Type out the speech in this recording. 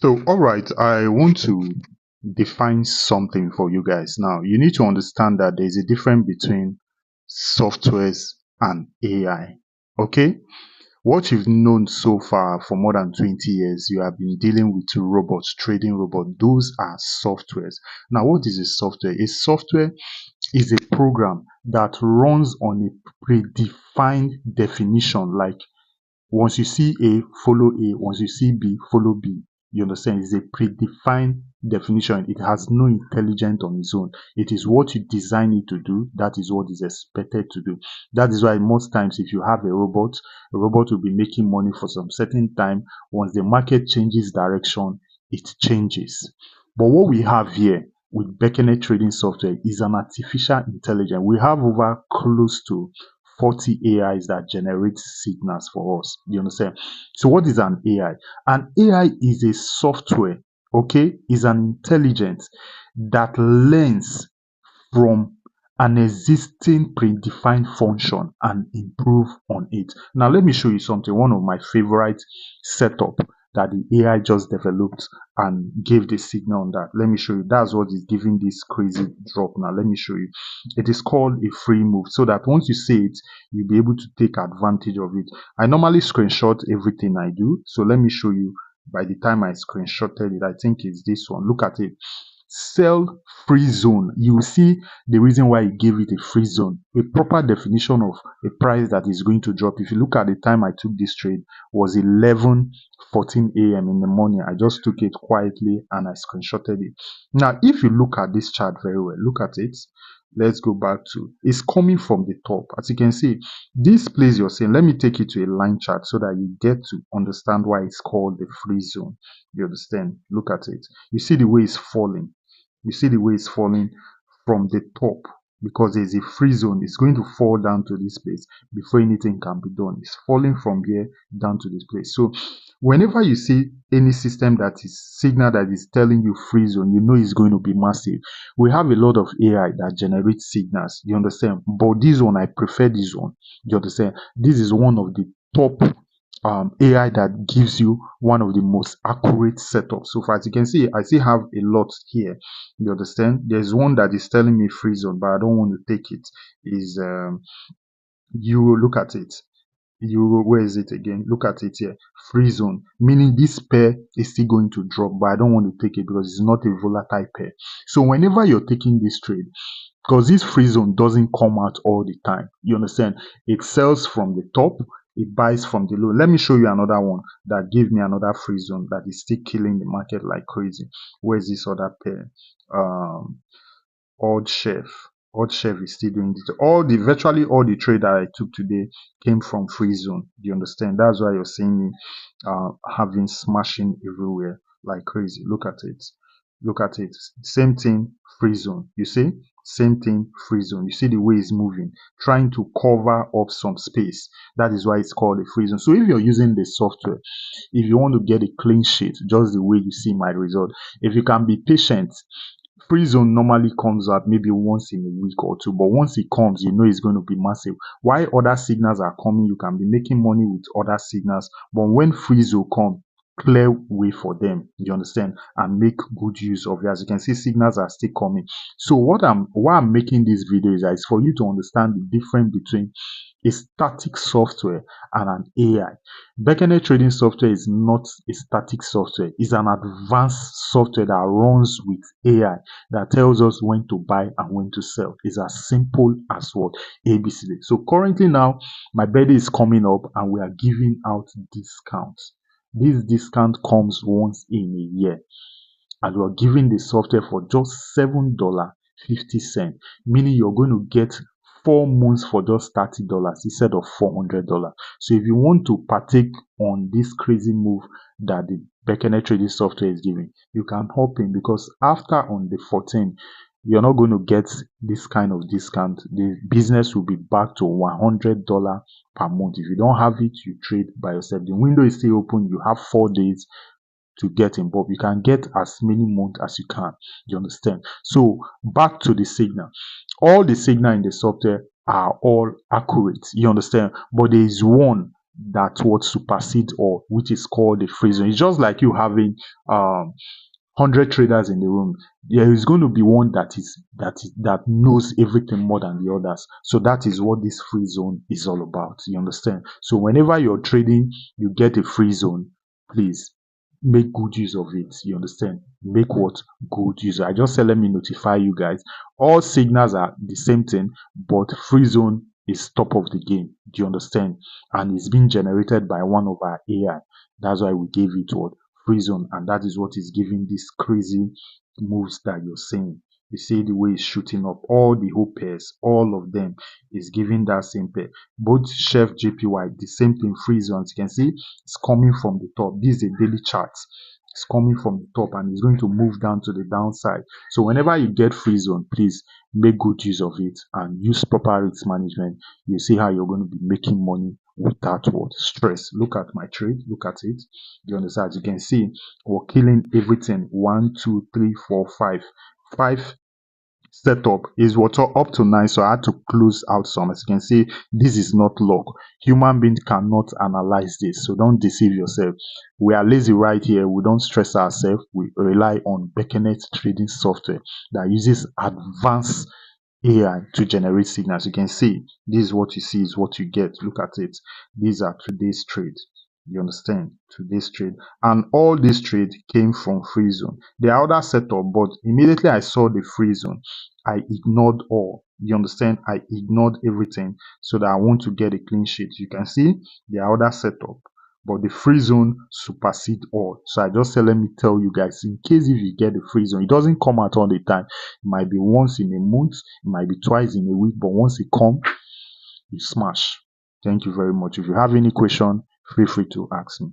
So, all right, I want to define something for you guys. Now, you need to understand that there's a difference between softwares and AI. Okay? What you've known so far for more than 20 years, you have been dealing with robots, trading robots. Those are softwares. Now, what is a software? A software is a program that runs on a predefined definition, like once you see A, follow A. Once you see B, follow B. You understand? It's a predefined definition. It has no intelligence on its own. It is what you design it to do. That is what is expected to do. That is why most times if you have a robot will be making money for some certain time. Once the market changes direction, it changes. But what we have here with Bekenet Trading software is an artificial intelligence. We have over close to 40 AIs that generate signals for us. You understand? So what is an AI? An AI is a software, okay, is an intelligence that learns from an existing predefined function and improve on it. Now let me show you something. One of my favorite setup that the AI just developed and gave the signal on that. Let me show you. That's what is giving this crazy drop. Now let me show you. It is called a free move, so that once you see it, you'll be able to take advantage of it. I normally screenshot everything I do, so let me show you. By the time I screenshotted it, I think it's this one. Look at it. Sell free zone. You will see the reason why he gave it a free zone. A proper definition of a price that is going to drop. If you look at the time I took this trade, was 11:14 a.m. in the morning. I just took it quietly and I screenshotted it. Now, if you look at this chart very well, look at it. Let's go back to, it's coming from the top. As you can see, this place you're saying, let me take you to a line chart so that you get to understand why it's called the free zone. You understand? Look at it. You see the way it's falling. You see the way it's falling from the top, because there's a free zone. It's going to fall down to this place before anything can be done. It's falling from here down to this place. So whenever you see any system that is signal that is telling you free zone, you know it's going to be massive. We have a lot of AI that generates signals. You understand? But this one, I prefer this one. You understand? This is one of the top AI that gives you one of the most accurate setups. So far, as you can see, I still have a lot here. You understand? There's one that is telling me free zone, but I don't want to take it. Is you look at it. You, where is it again? Look at it here. Free zone, meaning this pair is still going to drop, but I don't want to take it because it's not a volatile pair. So whenever you're taking this trade, because this free zone doesn't come out all the time, you understand? It sells from the top, it buys from the low. Let me show you another one that gave me another free zone that is still killing the market like crazy. Where's this other pair? um Odd chef. Odd chef is still doing this. Virtually all the trade that I took today came from free zone. Do you understand? That's why you're seeing me having smashing everywhere like crazy. Look at it. Look at it. Same thing, free zone. You see? Same thing, free zone. You see the way it's moving, trying to cover up some space. That is why it's called a free zone. So if you're using the software, if you want to get a clean sheet, just the way you see my result, if you can be patient, free zone normally comes out maybe once in a week or two, but once it comes, you know it's going to be massive. While other signals are coming, you can be making money with other signals, but when free zone come, clear way for them, you understand, and make good use of it. As you can see, signals are still coming. So why I'm making this video is that it's for you to understand the difference between a static software and an AI. Bekenet Trading software is not a static software. It's an advanced software that runs with AI that tells us when to buy and when to sell. It's as simple as what? ABCD. So currently now, my birthday is coming up and we are giving out discounts. This discount comes once in a year, and we're giving the software for just $7.50, meaning you're going to get 4 months for just $30 instead of $400. So if you want to partake on this crazy move that the Bekenet Trading software is giving, you can hop in, because after on the 14th, you're not going to get this kind of discount. The business will be back to $100 per month. If you don't have it, you trade by yourself. The window is still open. You have 4 days to get involved. You can get as many months as you can. You understand? So back to the signal. All the signal in the software are all accurate. You understand? But there is one that would supersede all, which is called the free zone. It's just like you having 100 traders in the room. There is going to be one that knows everything more than the others. So that is what this free zone is all about. You understand? So whenever you're trading, you get a free zone. Please make good use of it. You understand? Make what? Good use. I just said let me notify you guys. All signals are the same thing, but free zone is top of the game. Do you understand? And it's being generated by one of our AI. That's why we gave it what? Free zone, and that is what is giving these crazy moves that you're seeing. You see the way it's shooting up, all the whole pairs, all of them is giving that same pair. Both Chef JPY, the same thing, free zones. You can see it's coming from the top. This is a daily chart. It's coming from the top and it's going to move down to the downside. So whenever you get free zone, please make good use of it and use proper risk management. You see how you're going to be making money without what stress. Look at my trade. Look at it. You understand? As you can see, we're killing everything. 1, 2, 3, 4, 5. 5 setup is what up to 9. So I had to close out some. As you can see, this is not luck. Human beings cannot analyze this. So don't deceive yourself. We are lazy right here. We don't stress ourselves. We rely on Bekenet Trading software that uses advanced AI to generate signals. You can see this is what you see is what you get. Look at it. These are today's trade. You understand? Today's trade. And all this trade came from free zone. There are other setup, but immediately I saw the free zone, I ignored all. You understand? I ignored everything so that I want to get a clean sheet. You can see there are other setup, but the free zone supersede all. So I just said, let me tell you guys, in case if you get the free zone, it doesn't come out all the time. It might be once in a month, it might be twice in a week, but once it comes, you smash. Thank you very much. If you have any question, feel free to ask me.